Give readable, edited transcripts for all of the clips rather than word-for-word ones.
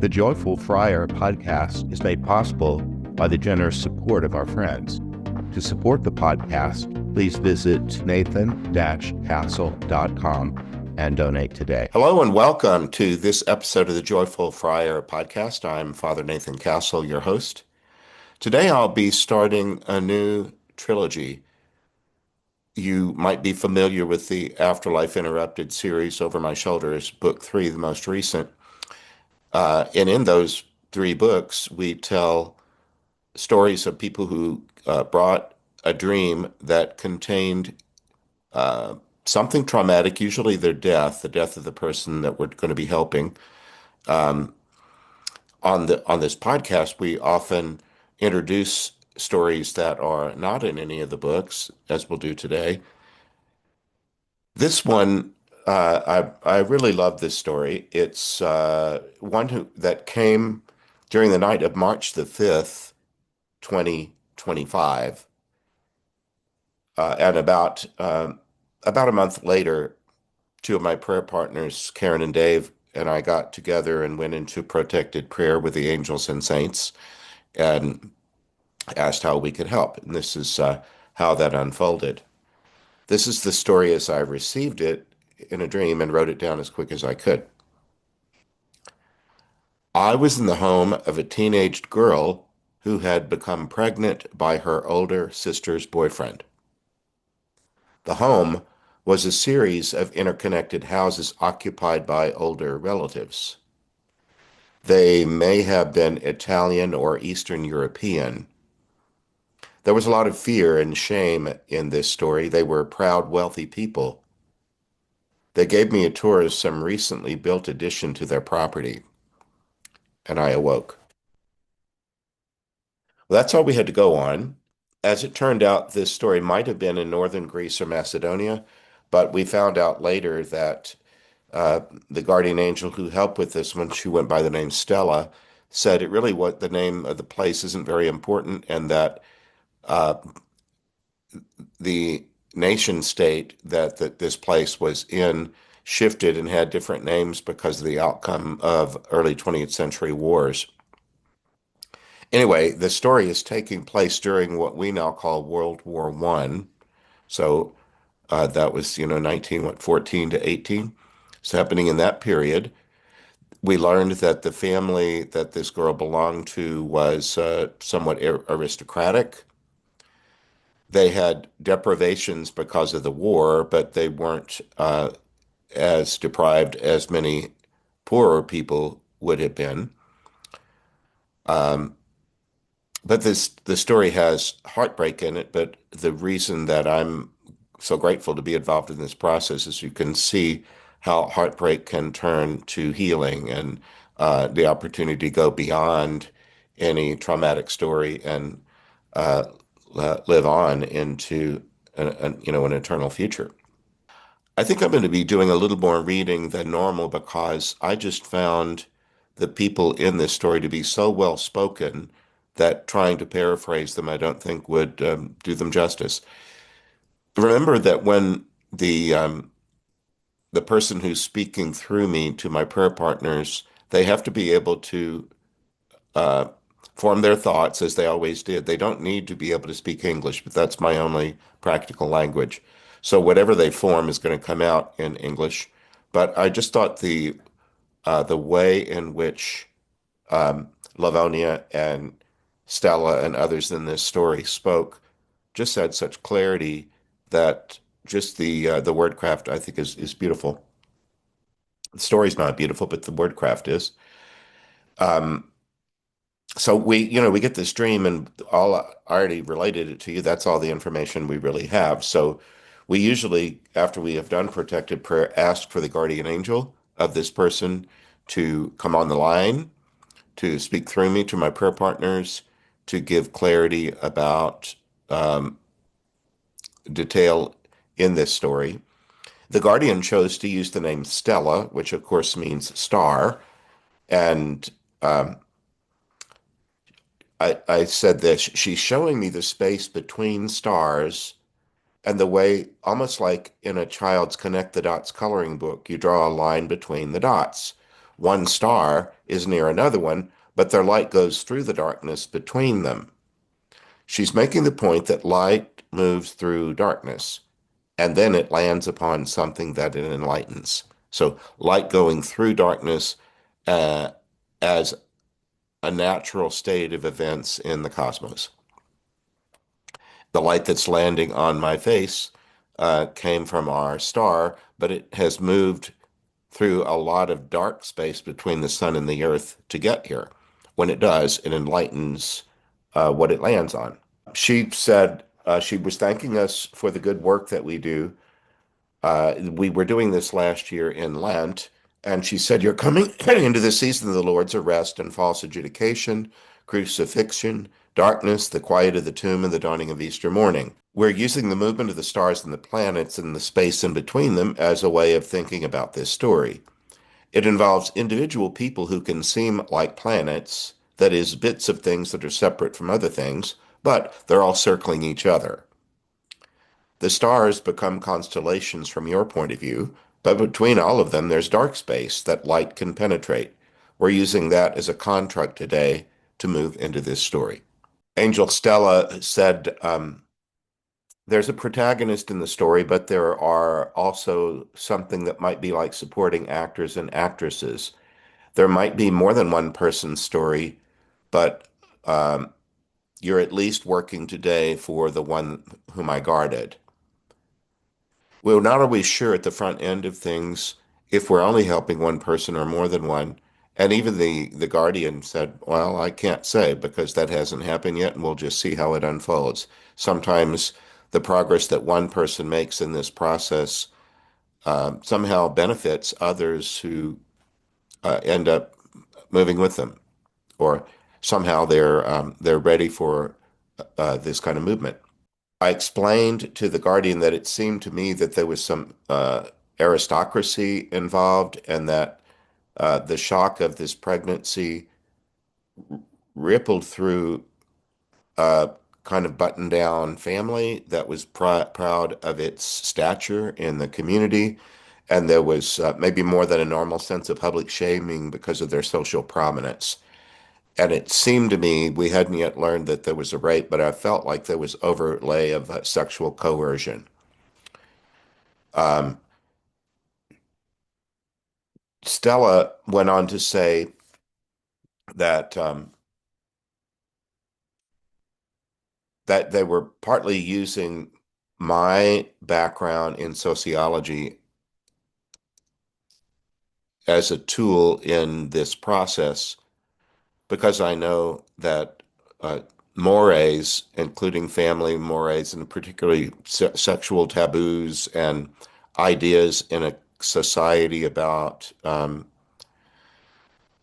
The Joyful Friar podcast is made possible by the generous support of our friends. To support the podcast, please visit nathan-castle.com and donate today. Hello and welcome to this episode of the Joyful Friar podcast. I'm Father Nathan Castle, your host. Today I'll be starting a new trilogy. You might be familiar with the Afterlife Interrupted series Over My Shoulders, book 3, the most recent. And in those 3 books, we tell stories of people who brought a dream that contained something traumatic, usually their death, the death of the person that we're going to be helping. On this podcast, we often introduce stories that are not in any of the books, as we'll do today. This one, I really love this story. It's one that came during the night of March the 5th, 2025. And about a month later, 2 of my prayer partners, Karen and Dave, and I got together and went into protected prayer with the angels and saints and asked how we could help. And this is how that unfolded. This is the story as I received it in a dream and wrote it down as quick as I could. I was in the home of a teenage girl who had become pregnant by her older sister's boyfriend. The home was a series of interconnected houses occupied by older relatives. They may have been Italian or Eastern European. There was a lot of fear and shame in this story. They were proud, wealthy people. They gave me a tour of some recently built addition to their property, and I awoke. Well, that's all we had to go on. As it turned out, this story might have been in northern Greece or Macedonia, but we found out later that the guardian angel who helped with this one, she went by the name Stella, said it really what the name of the place isn't very important, and that uh, the nation state that this place was in shifted and had different names because of the outcome of early 20th century wars. Anyway, the story is taking place during what we now call World War One. So that was, 14 to 18. It's happening in that period. We learned that the family that this girl belonged to was somewhat aristocratic. They had deprivations because of the war, but they weren't as deprived as many poorer people would have been. Um, but the story has heartbreak in it. But the reason that I'm so grateful to be involved in this process is you can see how heartbreak can turn to healing and the opportunity to go beyond any traumatic story and uh, live on into an eternal future. I think I'm going to be doing a little more reading than normal because I just found the people in this story to be so well spoken that trying to paraphrase them, I don't think would do them justice. Remember that when the person who's speaking through me to my prayer partners, they have to be able to uh, form their thoughts as they always did. They don't need to be able to speak English, but that's my only practical language. So whatever they form is going to come out in English. But I just thought the way in which Livonia and Stella and others in this story spoke just had such clarity that just the wordcraft I think is beautiful. The story's not beautiful, but the wordcraft is. Um, so we get this dream, and all I already related it to you. That's all the information we really have. So we usually, after we have done protected prayer, ask for the guardian angel of this person to come on the line, to speak through me to my prayer partners, to give clarity about um, detail in this story. The guardian chose to use the name Stella, which of course means star, and um, I said this, she's showing me the space between stars and the way, almost like in a child's connect the dots coloring book, you draw a line between the dots. one star is near another one, but their light goes through the darkness between them. She's making the point that light moves through darkness and then it lands upon something that it enlightens. So, light going through darkness uh, as a natural state of events in the cosmos. The light that's landing on my face came from our star, but it has moved through a lot of dark space between the sun and the earth to get here. When it does, it enlightens what it lands on. She said she was thanking us for the good work that we do. We were doing this last year in Lent, and she said, "You're coming into the season of the Lord's arrest and false adjudication, crucifixion, darkness, the quiet of the tomb, and the dawning of Easter morning. We're using the movement of the stars and the planets and the space in between them as a way of thinking about this story. It involves individual people who can seem like planets, that is, bits of things that are separate from other things, but they're all circling each other. The stars become constellations from your point of view, but between all of them, there's dark space that light can penetrate. We're using that as a contract today to move into this story." Angel Stella said, there's a protagonist in the story, but there are also something that might be like supporting actors and actresses. There might be more than one person's story, but you're at least working today for the one whom I guarded. We're not always sure at the front end of things if we're only helping one person or more than one. And even the guardian said, well, I can't say because that hasn't happened yet, and we'll just see how it unfolds. Sometimes the progress that one person makes in this process somehow benefits others who end up moving with them, or somehow they're ready for this kind of movement. I explained to the Guardian that it seemed to me that there was some aristocracy involved and that the shock of this pregnancy rippled through a kind of buttoned down family that was proud of its stature in the community. And there was maybe more than a normal sense of public shaming because of their social prominence. And it seemed to me we hadn't yet learned that there was a rape, but I felt like there was overlay of sexual coercion. Um, Stella went on to say that that they were partly using my background in sociology as a tool in this process because I know that mores, including family mores, and particularly sexual taboos and ideas in a society about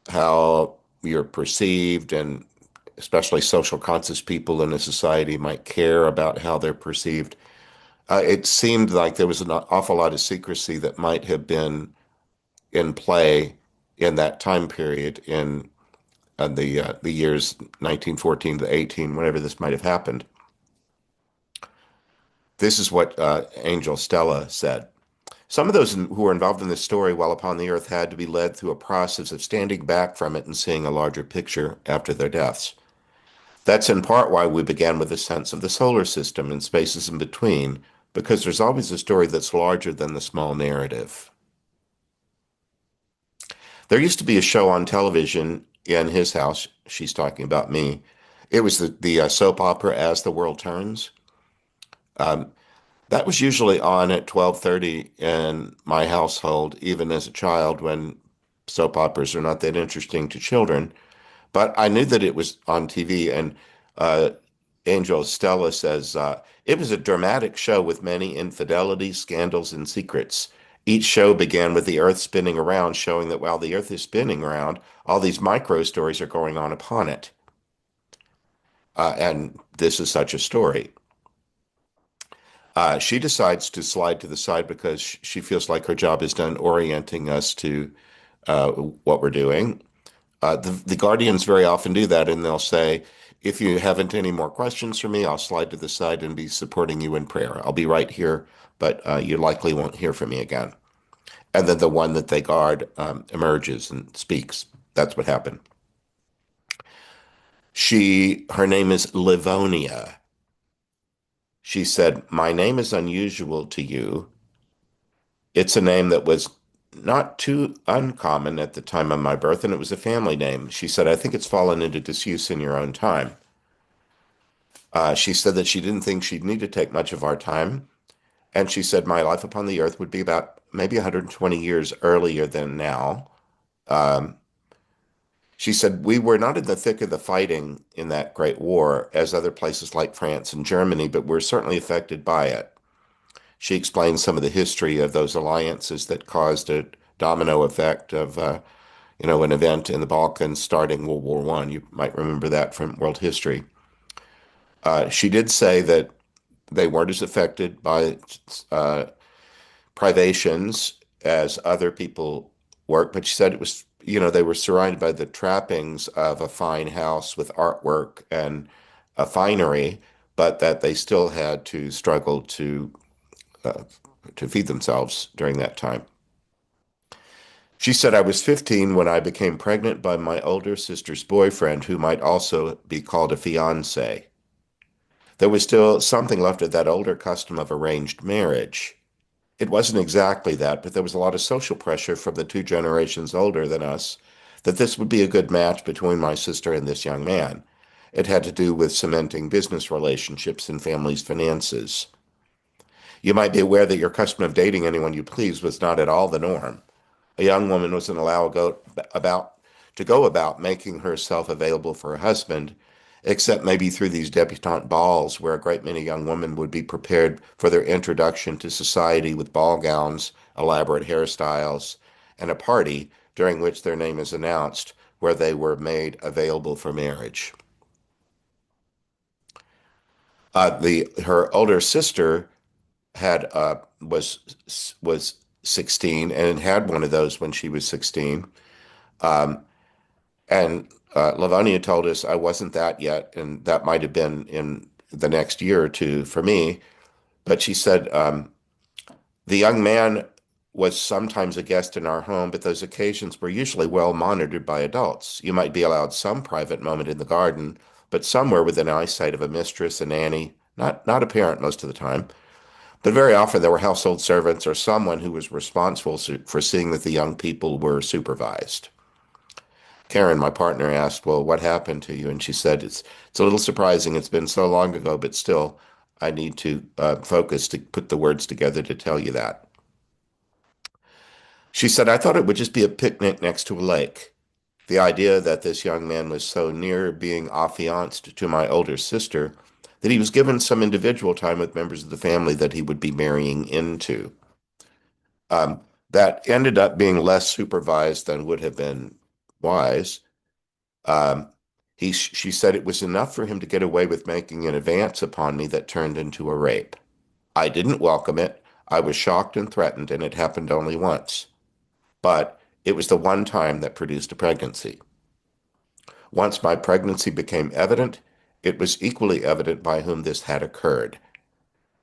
how you're perceived, and especially social conscious people in a society might care about how they're perceived. It seemed like there was an awful lot of secrecy that might have been in play in that time period in the years 1914 to 18, whenever this might have happened. This is what Angel Stella said. Some of those who were involved in this story while upon the earth had to be led through a process of standing back from it and seeing a larger picture after their deaths. That's in part why we began with a sense of the solar system and spaces in between, because there's always a story that's larger than the small narrative. There used to be a show on television in his house. She's talking about me. It was the soap opera As the World Turns. Um, that was usually on at 12:30 in my household, even as a child when soap operas are not that interesting to children. But I knew that it was on TV, and uh, Angel Stella says it was a dramatic show with many infidelities, scandals, and secrets. Each show began with the Earth spinning around, showing that while the Earth is spinning around, all these micro stories are going on upon it. And this is such a story. She decides to slide to the side because she feels like her job is done orienting us to what we're doing. The Guardians very often do that, and they'll say, if you haven't any more questions for me, I'll slide to the side and be supporting you in prayer. I'll be right here, but you likely won't hear from me again. And then the one that they guard emerges and speaks. That's what happened. Her name is Livonia. She said, "My name is unusual to you. It's a name that was not too uncommon at the time of my birth, and it was a family name." She said, "I think it's fallen into disuse in your own time." She said that she didn't think she'd need to take much of our time. And she said, "My life upon the earth would be about maybe 120 years earlier than now." Um, she said, "We were not in the thick of the fighting in that great war as other places like France and Germany, but we're certainly affected by it." She explained some of the history of those alliances that caused a domino effect of, an event in the Balkans starting World War One. You might remember that from world history. She did say that they weren't as affected by uh, privations as other people work, but she said it was, they were surrounded by the trappings of a fine house with artwork and a finery, but that they still had to struggle uh, to feed themselves during that time. She said, "I was 15 when I became pregnant by my older sister's boyfriend, who might also be called a fiance. There was still something left of that older custom of arranged marriage. It wasn't exactly that, but there was a lot of social pressure from the two generations older than us that this would be a good match between my sister and this young man. It had to do with cementing business relationships and family's finances. You might be aware that your custom of dating anyone you please was not at all the norm. A young woman wasn't allowed to go about making herself available for her husband, except maybe through these debutante balls where a great many young women would be prepared for their introduction to society with ball gowns, elaborate hairstyles, and a party during which their name is announced, where they were made available for marriage. The Her older sister had was 16 and had one of those when she was 16. Um, and Livonia told us I wasn't that yet, and that might have been in the next year or two for me. But she said the young man was sometimes a guest in our home, but those occasions were usually well monitored by adults. You might be allowed some private moment in the garden, but somewhere within eyesight of a mistress, a nanny, not a parent most of the time. But very often there were household servants or someone who was responsible for seeing that the young people were supervised. Karen, my partner, asked, "Well, what happened to you?" And she said, "It's a little surprising. It's been so long ago, but still, I need to focus to put the words together to tell you that." She said, "I thought it would just be a picnic next to a lake. The idea that this young man was so near being affianced to my older sister that he was given some individual time with members of the family that he would be marrying into. Um, that ended up being less supervised than would have been wise. Um, she said it was enough for him to get away with making an advance upon me that turned into a rape. I didn't welcome it. I was shocked and threatened, and it happened only once. But it was the one time that produced a pregnancy. Once my pregnancy became evident, it was equally evident by whom this had occurred.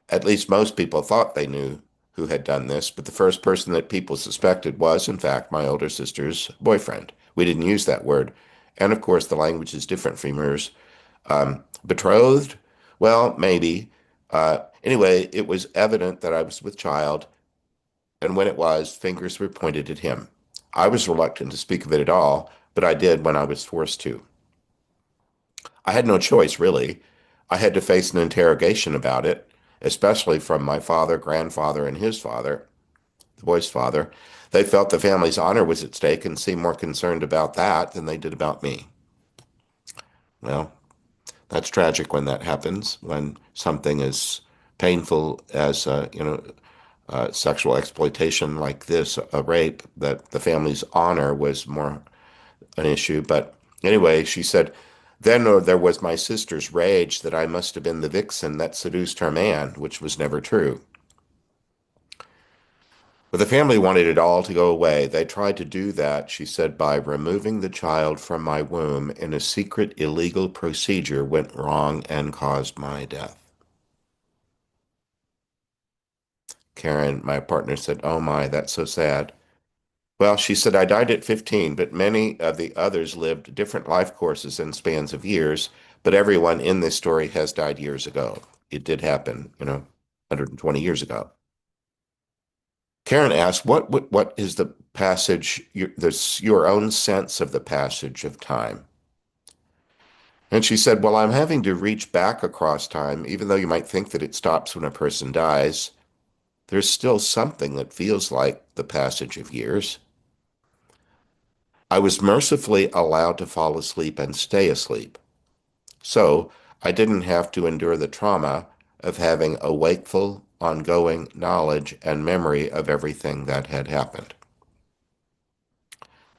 At least most people thought they knew who had done this, but the first person that people suspected was, in fact, my older sister's boyfriend. We didn't use that word. And of course, the language is different from yours. Betrothed? Well, maybe. Anyway, it was evident that I was with child, and when it was, fingers were pointed at him. I was reluctant to speak of it at all, but I did when I was forced to. I had no choice, really. I had to face an interrogation about it, especially from my father, grandfather, and his father, the boy's father. They felt the family's honor was at stake and seemed more concerned about that than they did about me. Well, that's tragic when that happens, when something as painful as, sexual exploitation like this, a rape, that the family's honor was more an issue. But anyway, she said, then there was my sister's rage that I must have been the vixen that seduced her man, which was never true. But the family wanted it all to go away. They tried to do that, she said, by removing the child from my womb in a secret illegal procedure went wrong and caused my death. Karen, my partner, said, "Oh my, that's so sad." Well, she said, I died at 15, but many of the others lived different life courses in spans of years, but everyone in this story has died years ago. It did happen, 120 years ago. Karen asked, what is the passage, your own sense of the passage of time? And she said, well, I'm having to reach back across time, even though you might think that it stops when a person dies. There's still something that feels like the passage of years. I was mercifully allowed to fall asleep and stay asleep. So I didn't have to endure the trauma of having a wakeful, ongoing knowledge and memory of everything that had happened.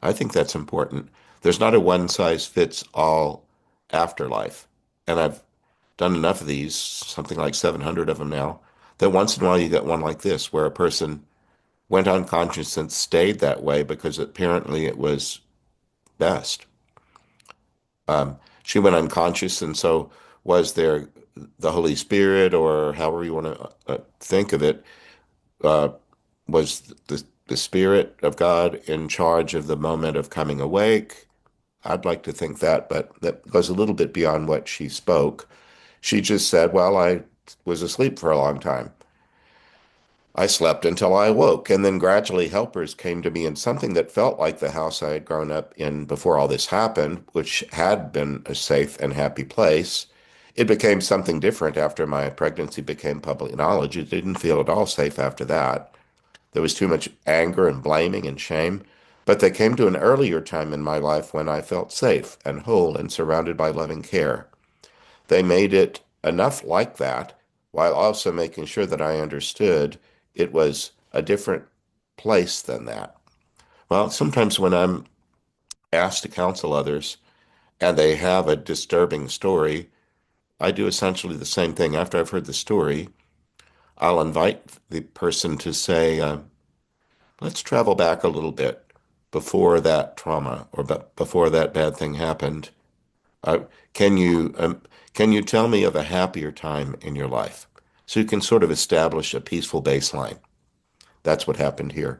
I think that's important. There's not a one size fits all afterlife. And I've done enough of these, something like 700 of them now, that once in a while you get one like this where a person went unconscious and stayed that way because apparently it was best. She went unconscious, and so was there the Holy Spirit, or however you want to think of it, uh, was the Spirit of God in charge of the moment of coming awake? I'd like to think that, but that goes a little bit beyond what she spoke. She just said, well, I was asleep for a long time. I slept until I awoke, and then gradually helpers came to me in something that felt like the house I had grown up in before all this happened, which had been a safe and happy place. It became something different after my pregnancy became public knowledge. It didn't feel at all safe after that. There was too much anger and blaming and shame. But they came to an earlier time in my life when I felt safe and whole and surrounded by loving care. They made it enough like that while also making sure that I understood it was a different place than that. Well, sometimes when I'm asked to counsel others and they have a disturbing story, I do essentially the same thing. After I've heard the story, I'll invite the person to say, let's travel back a little bit before that trauma or before that bad thing happened. Uh, can you can you tell me of a happier time in your life? So you can sort of establish a peaceful baseline. That's what happened here.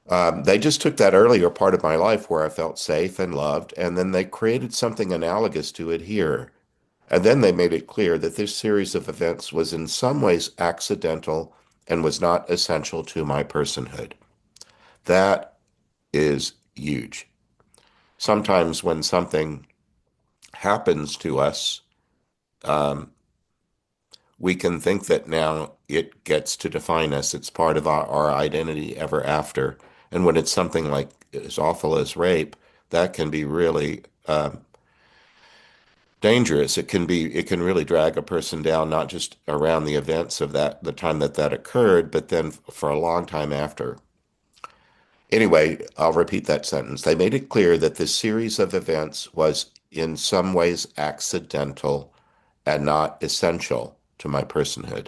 They just took that earlier part of my life where I felt safe and loved, and then they created something analogous to it here. And then they made it clear that this series of events was in some ways accidental and was not essential to my personhood. That is huge. Sometimes when something happens to us, um, we can think that now it gets to define us. It's part of our identity ever after. And when it's something like as awful as rape, that can be really dangerous. It can really drag a person down, not just around the events of that, the time that that occurred, but then for a long time after. Anyway, I'll repeat that sentence. They made it clear that this series of events was in some ways accidental and not essential to my personhood.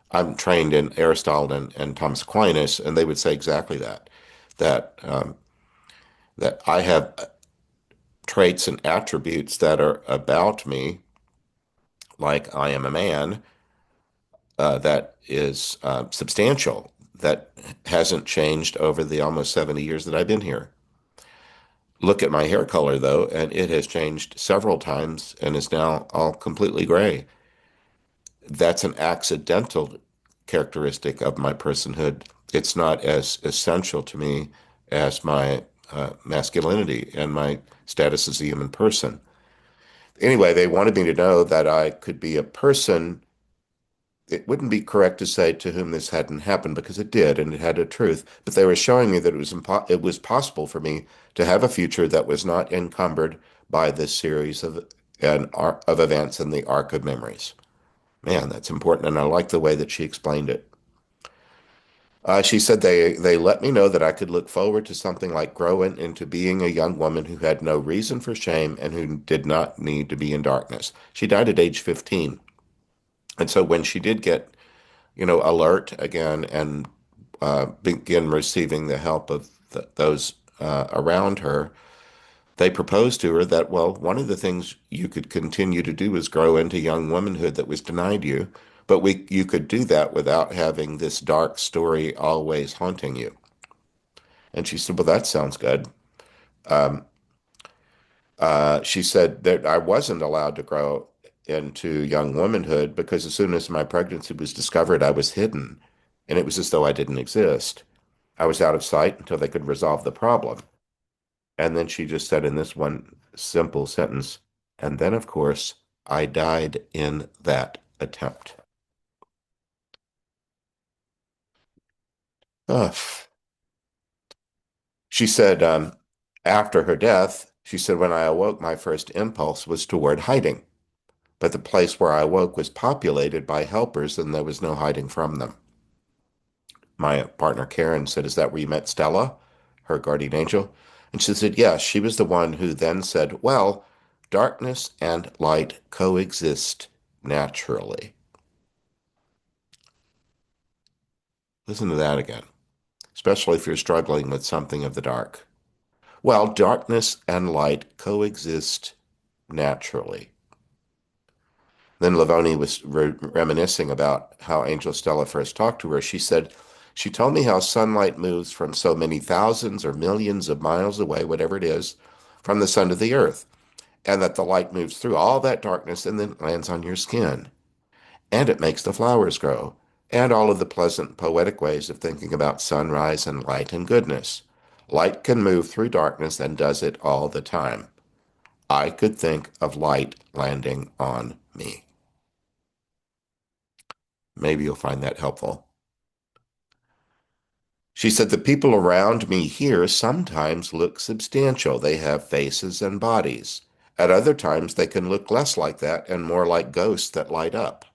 I'm trained in Aristotle and Thomas Aquinas, and they would say exactly that, that that I have traits and attributes that are about me, like I am a man, that is substantial, that hasn't changed over the almost 70 years that I've been here. Look at my hair color, though, and it has changed several times and is now all completely gray. That's an accidental characteristic of my personhood. It's not as essential to me as my masculinity and my status as a human person. Anyway, they wanted me to know that I could be a person. It wouldn't be correct to say to whom this hadn't happened because it did and it had a truth, but they were showing me that it was possible for me to have a future that was not encumbered by this series of events in the arc of memories. Man, that's important, and I like the way that she explained it. She said they let me know that I could look forward to something like growing into being a young woman who had no reason for shame and who did not need to be in darkness. She died at age 15. And so when she did get, alert again and begin receiving the help of those around her, they proposed to her that, well, one of the things you could continue to do is grow into young womanhood that was denied you, but you could do that without having this dark story always haunting you. And she said, well, that sounds good. Um, she said that I wasn't allowed to grow into young womanhood because as soon as my pregnancy was discovered, I was hidden. And it was as though I didn't exist. I was out of sight until they could resolve the problem. And then she just said in this one simple sentence, and then, of course, I died in that attempt. Ugh. She said, after her death, she said, when I awoke, my first impulse was toward hiding. But the place where I awoke was populated by helpers and there was no hiding from them. My partner Karen said, is that where you met Stella, her guardian angel? And she said, yes, she was the one who then said, well, darkness and light coexist naturally. Listen to that again, especially if you're struggling with something of the dark. Well, darkness and light coexist naturally. Then Livonia was reminiscing about how Angel Stella first talked to her. She said, she told me how sunlight moves from so many thousands or millions of miles away, whatever it is, from the sun to the earth, and that the light moves through all that darkness and then lands on your skin. And it makes the flowers grow, and all of the pleasant poetic ways of thinking about sunrise and light and goodness. Light can move through darkness and does it all the time. I could think of light landing on me. Maybe you'll find that helpful. She said, the people around me here sometimes look substantial. They have faces and bodies. At other times, they can look less like that and more like ghosts that light up.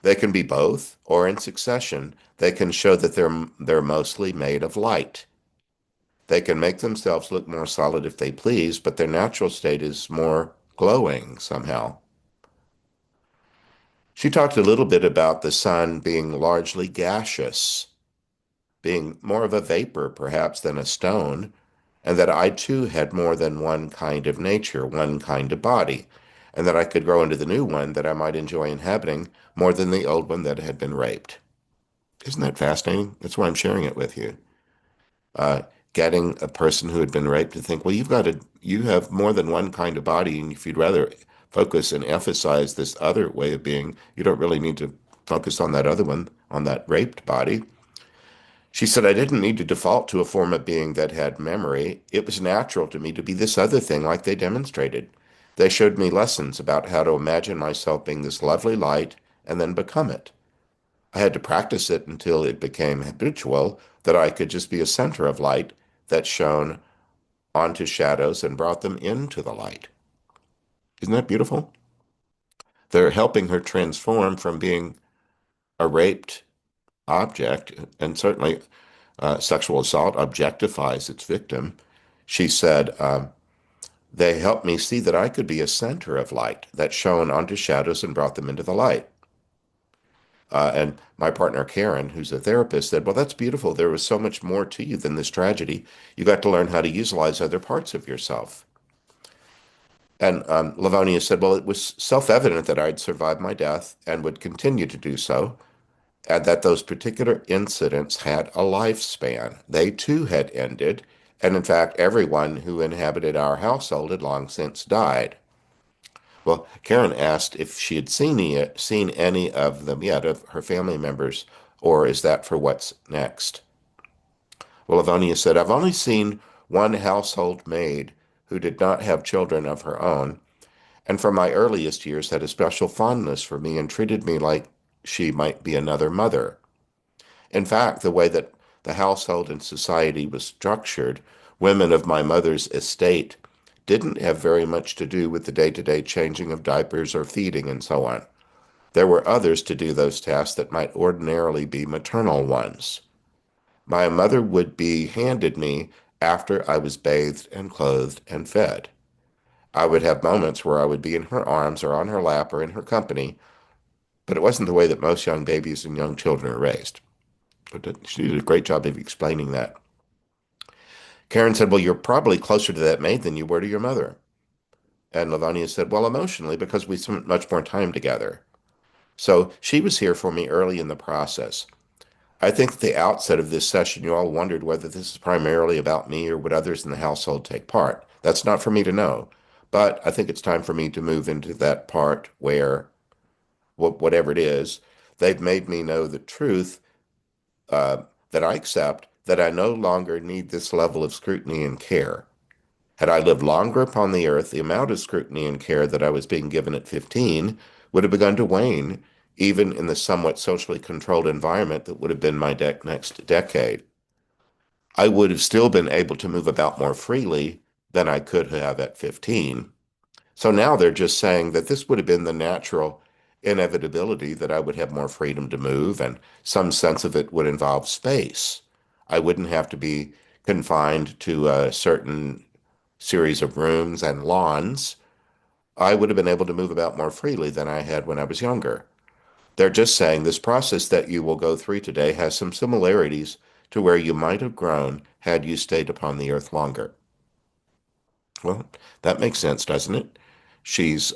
They can be both, or in succession. They can show that they're mostly made of light. They can make themselves look more solid if they please, but their natural state is more glowing somehow. She talked a little bit about the sun being largely gaseous, being more of a vapor perhaps than a stone, and that I too had more than one kind of nature, one kind of body, and that I could grow into the new one that I might enjoy inhabiting more than the old one that had been raped. Isn't that fascinating? That's why I'm sharing it with you. Uh, Getting a person who had been raped to think, well, you have more than one kind of body, and if you'd rather focus and emphasize this other way of being, you don't really need to focus on that other one, on that raped body. She said, I didn't need to default to a form of being that had memory. It was natural to me to be this other thing like they demonstrated. They showed me lessons about how to imagine myself being this lovely light and then become it. I had to practice it until it became habitual that I could just be a center of light that shone onto shadows and brought them into the light. Isn't that beautiful? They're helping her transform from being a raped object, and certainly sexual assault objectifies its victim. She said, they helped me see that I could be a center of light that shone onto shadows and brought them into the light. And my partner, Karen, who's a therapist, said, well, that's beautiful. There was so much more to you than this tragedy. You got to learn how to utilize other parts of yourself. And Livonia said, well, it was self-evident that I'd survived my death and would continue to do so, and that those particular incidents had a lifespan. They too had ended, and in fact, everyone who inhabited our household had long since died. Well, Karen asked if she had seen any of them yet, of her family members, or is that for what's next? Well, Livonia said, I've only seen one household maid who did not have children of her own, and from my earliest years had a special fondness for me and treated me like she might be another mother. In fact, the way that the household and society was structured, women of my mother's estate didn't have very much to do with the day-to-day changing of diapers or feeding and so on. There were others to do those tasks that might ordinarily be maternal ones. My mother would be handed me after I was bathed and clothed and fed. I would have moments where I would be in her arms or on her lap or in her company, but it wasn't the way that most young babies and young children are raised. But she did a great job of explaining that. Karen said, well, you're probably closer to that maid than you were to your mother. And Livonia said, well, emotionally, because we spent much more time together. So she was here for me early in the process. I think at the outset of this session, you all wondered whether this is primarily about me or would others in the household take part. That's not for me to know. But I think it's time for me to move into that part where, whatever it is, they've made me know the truth uh, that I accept, that I no longer need this level of scrutiny and care. Had I lived longer upon the earth, the amount of scrutiny and care that I was being given at 15 would have begun to wane, even in the somewhat socially controlled environment that would have been my next decade. I would have still been able to move about more freely than I could have at 15. So now they're just saying that this would have been the natural inevitability that I would have more freedom to move, and some sense of it would involve space. I wouldn't have to be confined to a certain series of rooms and lawns. I would have been able to move about more freely than I had when I was younger. They're just saying this process that you will go through today has some similarities to where you might have grown had you stayed upon the earth longer. Well, that makes sense, doesn't it? She's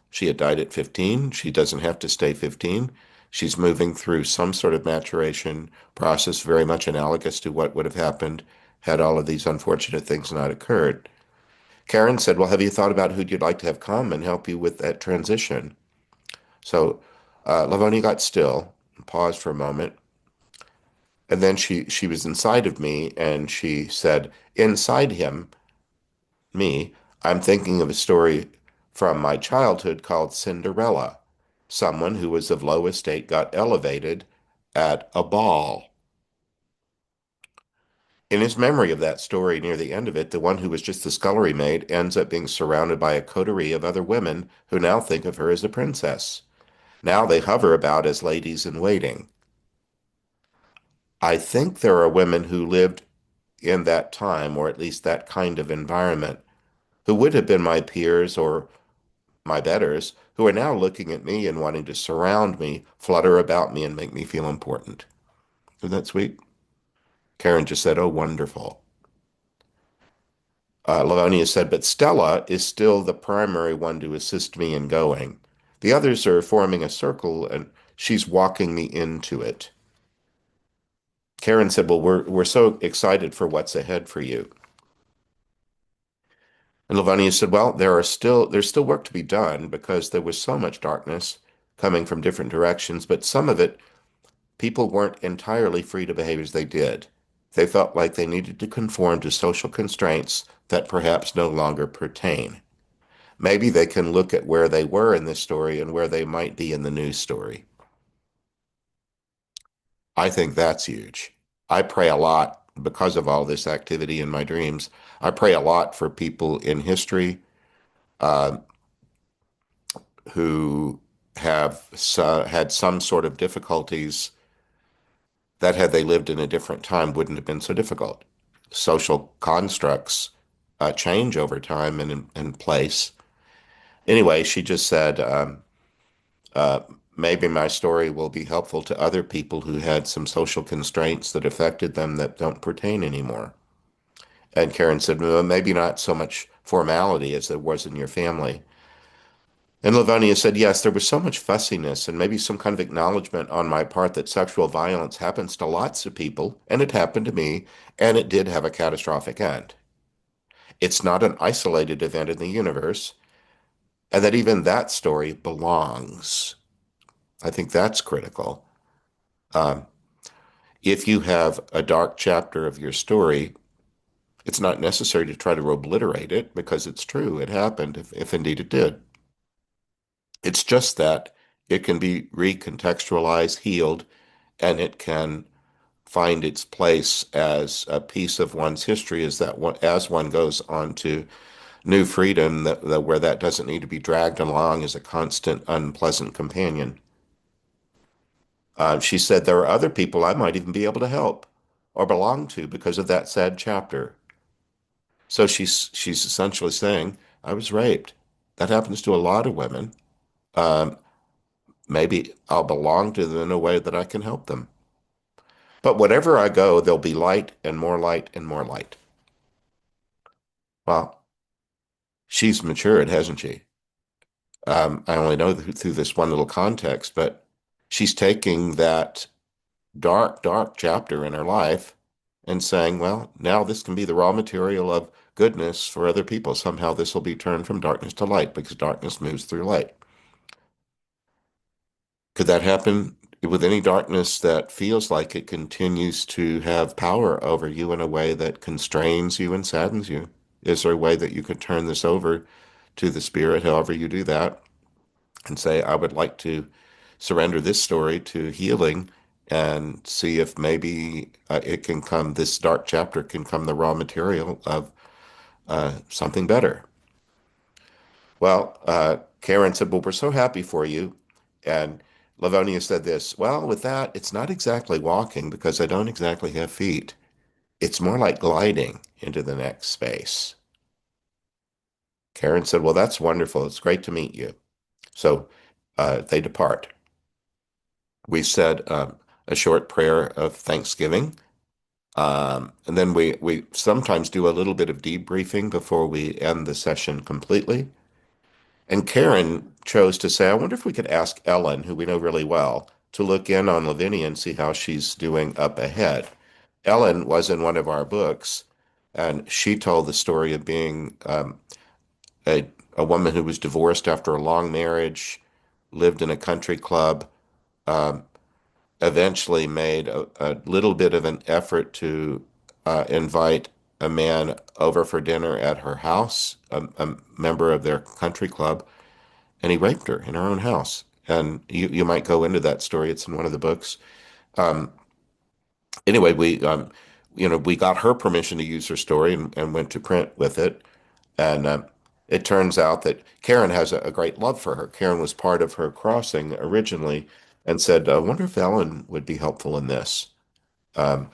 she had died at 15. She doesn't have to stay 15. She's moving through some sort of maturation process, very much analogous to what would have happened had all of these unfortunate things not occurred. Karen said, well, have you thought about who you'd like to have come and help you with that transition? So Livonia got still and paused for a moment. And then she was inside of me and she said, inside him, me, I'm thinking of a story from my childhood called Cinderella. Someone who was of low estate got elevated at a ball. In his memory of that story, near the end of it, the one who was just the scullery maid ends up being surrounded by a coterie of other women who now think of her as a princess. Now they hover about as ladies in waiting. I think there are women who lived in that time, or at least that kind of environment, who would have been my peers or my betters, who are now looking at me and wanting to surround me, flutter about me, and make me feel important. Isn't that sweet? Karen just said, oh, wonderful. Livonia said, but Stella is still the primary one to assist me in going. The others are forming a circle and she's walking me into it. Karen said, well, we're so excited for what's ahead for you. And Livonia said, well, there's still work to be done because there was so much darkness coming from different directions, but some of it, people weren't entirely free to behave as they did. They felt like they needed to conform to social constraints that perhaps no longer pertain. Maybe they can look at where they were in this story and where they might be in the new story. I think that's huge. I pray a lot because of all this activity in my dreams. I pray a lot for people in history uh, who have had some sort of difficulties that, had they lived in a different time, wouldn't have been so difficult. Social constructs change over time and in place. Anyway, she just said, uh, maybe my story will be helpful to other people who had some social constraints that affected them that don't pertain anymore. And Karen said, well, maybe not so much formality as there was in your family. And Livonia said, yes, there was so much fussiness and maybe some kind of acknowledgement on my part that sexual violence happens to lots of people, and it happened to me, and it did have a catastrophic end. It's not an isolated event in the universe, and that even that story belongs. I think that's critical. Um, if you have a dark chapter of your story, it's not necessary to try to obliterate it because it's true. It happened, if indeed it did. It's just that it can be recontextualized, healed, and it can find its place as a piece of one's history as that one, as one goes on to new freedom, where that doesn't need to be dragged along as a constant unpleasant companion. She said there are other people I might even be able to help or belong to because of that sad chapter. So she's essentially saying, I was raped. That happens to a lot of women. Um, Maybe I'll belong to them in a way that I can help them. But whatever I go, there'll be light and more light and more light. Well, she's matured, hasn't she? I only know through this one little context, but she's taking that dark, dark chapter in her life and saying, well, now this can be the raw material of goodness for other people. Somehow this will be turned from darkness to light because darkness moves through light. Could that happen with any darkness that feels like it continues to have power over you in a way that constrains you and saddens you? Is there a way that you could turn this over to the spirit, however you do that, and say, I would like to surrender this story to healing and see if maybe it can come, this dark chapter can come the raw material of something better? Well, Karen said, well, we're so happy for you. And Livonia said this, well, with that, it's not exactly walking because I don't exactly have feet. It's more like gliding into the next space. Karen said, well, that's wonderful. It's great to meet you. So they depart. We said a short prayer of thanksgiving. And then we sometimes do a little bit of debriefing before we end the session completely. And Karen chose to say, I wonder if we could ask Ellen, who we know really well, to look in on Livonia and see how she's doing up ahead. Ellen was in one of our books, and she told the story of being a woman who was divorced after a long marriage, lived in a country club, um, eventually made a little bit of an effort to invite a man over for dinner at her house, a member of their country club, and he raped her in her own house. And you might go into that story. It's in one of the books. Um, anyway, we got her permission to use her story and went to print with it. And it turns out that Karen has a great love for her. Karen was part of her crossing originally and said, I wonder if Ellen would be helpful in this. Um,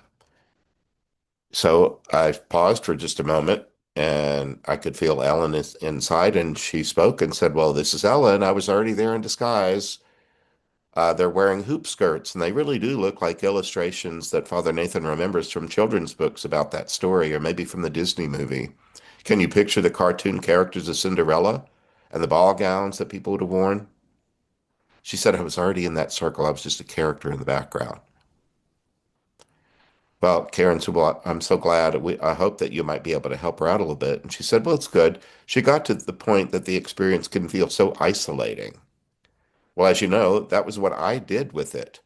so I paused for just a moment and I could feel Ellen is inside and she spoke and said, well, this is Ellen. I was already there in disguise. They're wearing hoop skirts, and they really do look like illustrations that Father Nathan remembers from children's books about that story, or maybe from the Disney movie. Can you picture the cartoon characters of Cinderella and the ball gowns that people would have worn? She said, I was already in that circle. I was just a character in the background. Well, Karen said, well, I'm so glad. I hope that you might be able to help her out a little bit. And she said, well, it's good. She got to the point that the experience can feel so isolating. Well, as you know, that was what I did with it.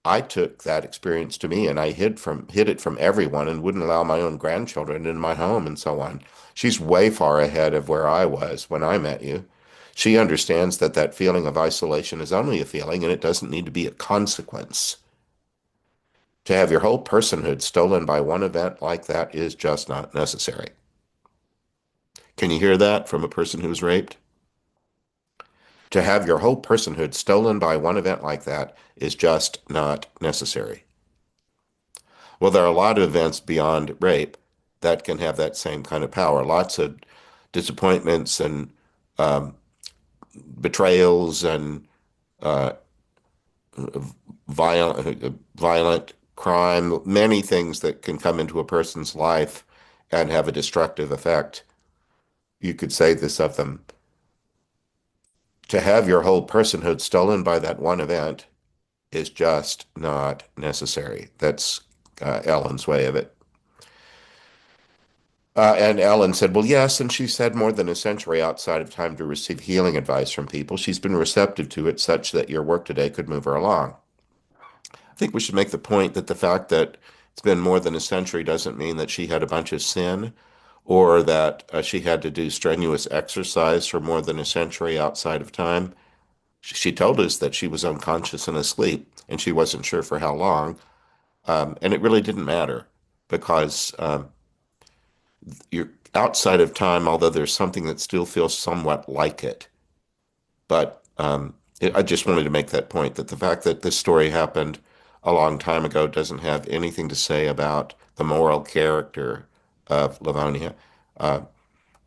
I took that experience to me and I hid it from everyone and wouldn't allow my own grandchildren in my home and so on. She's way far ahead of where I was when I met you. She understands that that feeling of isolation is only a feeling and it doesn't need to be a consequence. To have your whole personhood stolen by one event like that is just not necessary. Can you hear that from a person who was raped? To have your whole personhood stolen by one event like that is just not necessary. Well, there are a lot of events beyond rape that can have that same kind of power. Lots of disappointments and um, betrayals and uh, violent crime, many things that can come into a person's life and have a destructive effect. You could say this of them. To have your whole personhood stolen by that one event is just not necessary. That's Ellen's way of it. And Ellen said, well, yes. And she's had more than a century outside of time to receive healing advice from people. She's been receptive to it such that your work today could move her along. I think we should make the point that the fact that it's been more than a century doesn't mean that she had a bunch of sin or that she had to do strenuous exercise for more than a century outside of time. She told us that she was unconscious and asleep, and she wasn't sure for how long. And it really didn't matter because you're outside of time, although there's something that still feels somewhat like it. But I just wanted to make that point that the fact that this story happened a long time ago doesn't have anything to say about the moral character of Livonia. Uh,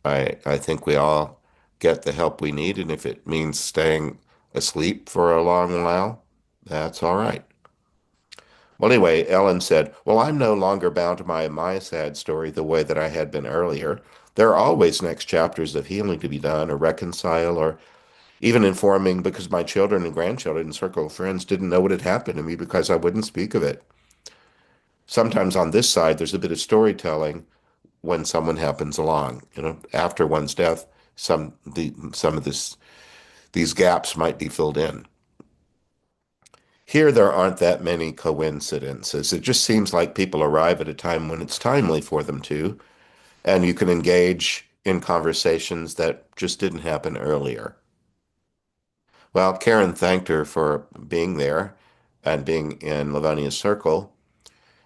I think we all get the help we need, and if it means staying asleep for a long while, that's all right. Well, anyway, Ellen said, well, I'm no longer bound to my sad story the way that I had been earlier. There are always next chapters of healing to be done or reconcile or even informing because my children and grandchildren and circle of friends didn't know what had happened to me because I wouldn't speak of it. Sometimes on this side, there's a bit of storytelling when someone happens along. After one's death, some of these gaps might be filled in. Here, there aren't that many coincidences. It just seems like people arrive at a time when it's timely for them to, and you can engage in conversations that just didn't happen earlier. Well, Karen thanked her for being there and being in Livonia's circle.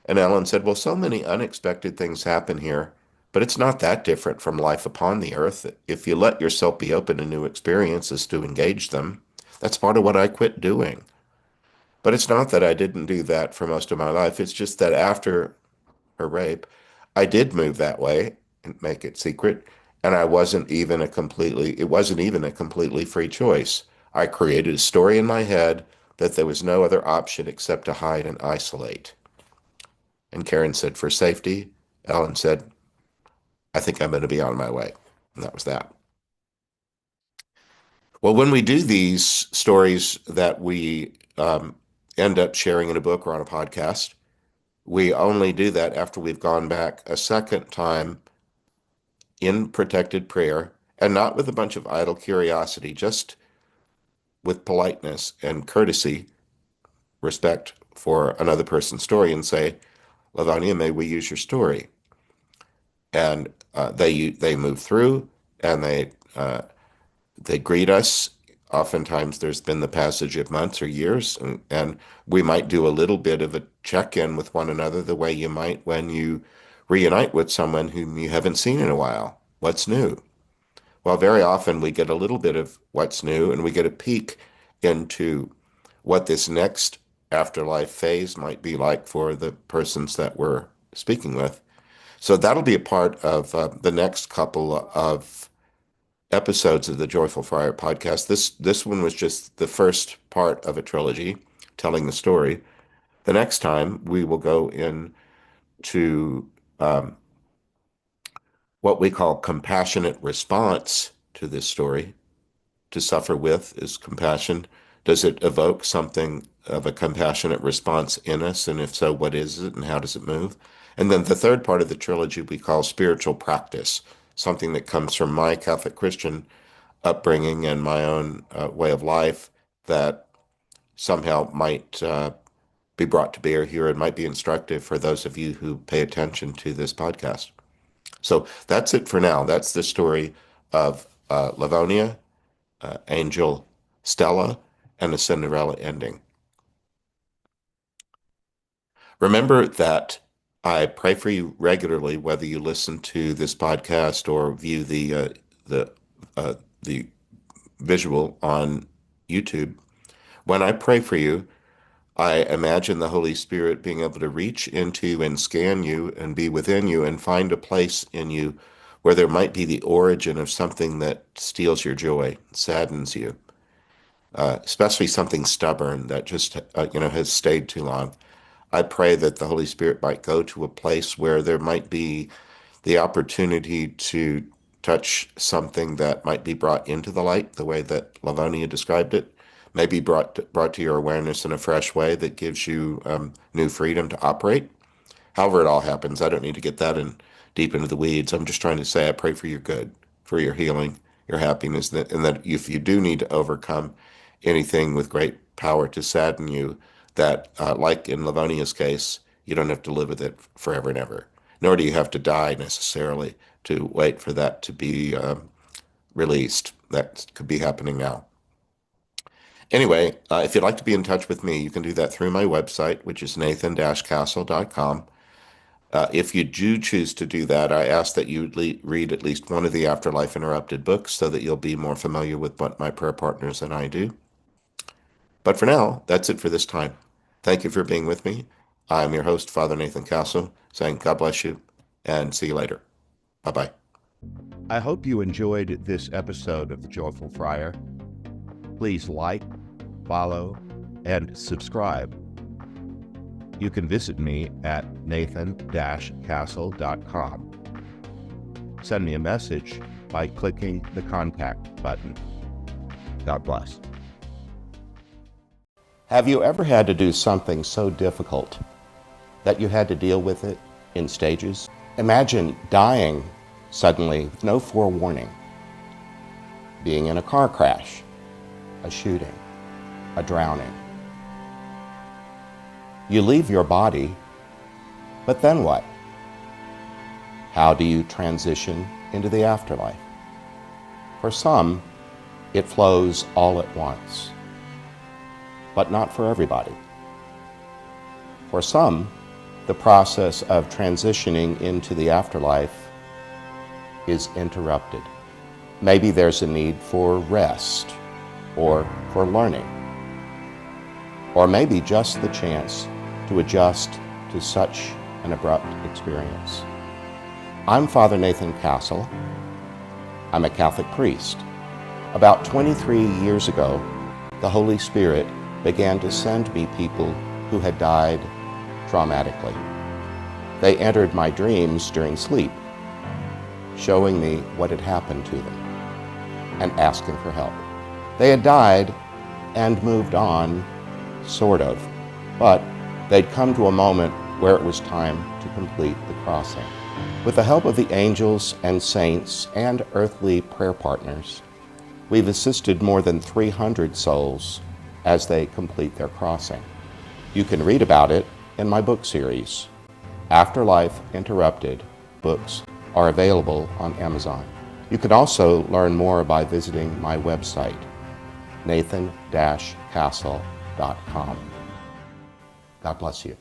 And Ellen said, well, so many unexpected things happen here, but it's not that different from life upon the earth. If you let yourself be open to new experiences to engage them, that's part of what I quit doing. But it's not that I didn't do that for most of my life. It's just that after her rape, I did move that way and make it secret. And it wasn't even a completely free choice. I created a story in my head that there was no other option except to hide and isolate. And Karen said, for safety. Ellen said, I think I'm going to be on my way. And that was that. Well, when we do these stories that we end up sharing in a book or on a podcast, we only do that after we've gone back a second time in protected prayer and not with a bunch of idle curiosity, just with politeness and courtesy, respect for another person's story, and say, Livonia, may we use your story? And they move through and they greet us. Oftentimes there's been the passage of months or years, and we might do a little bit of a check-in with one another the way you might when you reunite with someone whom you haven't seen in a while. What's new? Well, very often we get a little bit of what's new, and we get a peek into what this next afterlife phase might be like for the persons that we're speaking with. So that'll be a part of the next couple of episodes of the Joyful Friar podcast. This one was just the first part of a trilogy telling the story. The next time we will go into um, what we call compassionate response to this story. To suffer with is compassion. Does it evoke something of a compassionate response in us? And if so, what is it and how does it move? And then the third part of the trilogy we call spiritual practice, something that comes from my Catholic Christian upbringing and my own way of life that somehow might be brought to bear here and might be instructive for those of you who pay attention to this podcast. So that's it for now. That's the story of Livonia, Angel, Stella, and a Cinderella ending. Remember that I pray for you regularly, whether you listen to this podcast or view the the visual on YouTube. When I pray for you, I imagine the Holy Spirit being able to reach into and scan you and be within you and find a place in you where there might be the origin of something that steals your joy, saddens you, especially something stubborn that just has stayed too long. I pray that the Holy Spirit might go to a place where there might be the opportunity to touch something that might be brought into the light, the way that Livonia described it, maybe brought to your awareness in a fresh way that gives you new freedom to operate. However it all happens, I don't need to get that in deep into the weeds. I'm just trying to say I pray for your good, for your healing, your happiness, and that if you do need to overcome anything with great power to sadden you, that like in Livonia's case, you don't have to live with it forever and ever, nor do you have to die necessarily to wait for that to be released. That could be happening now. Anyway, if you'd like to be in touch with me, you can do that through my website, which is nathan-castle.com. If you do choose to do that, I ask that you read at least one of the Afterlife Interrupted books so that you'll be more familiar with what my prayer partners and I do. But for now, that's it for this time. Thank you for being with me. I'm your host, Father Nathan Castle, saying God bless you and see you later. Bye-bye. I hope you enjoyed this episode of The Joyful Friar. Please like, follow, and subscribe. You can visit me at nathan-castle.com. Send me a message by clicking the contact button. God bless. Have you ever had to do something so difficult that you had to deal with it in stages? Imagine dying suddenly with no forewarning, being in a car crash, a shooting, a drowning. You leave your body, but then what? How do you transition into the afterlife? For some, it flows all at once, but not for everybody. For some, the process of transitioning into the afterlife is interrupted. Maybe there's a need for rest or for learning, or maybe just the chance to adjust to such an abrupt experience. I'm Father Nathan Castle. I'm a Catholic priest. About 23 years ago, the Holy Spirit began to send me people who had died traumatically. They entered my dreams during sleep, showing me what had happened to them and asking for help. They had died and moved on, sort of, but they'd come to a moment where it was time to complete the crossing. With the help of the angels and saints and earthly prayer partners, we've assisted more than 300 souls as they complete their crossing. You can read about it in my book series. Afterlife Interrupted books are available on Amazon. You can also learn more by visiting my website, nathan-castle.com. God bless you.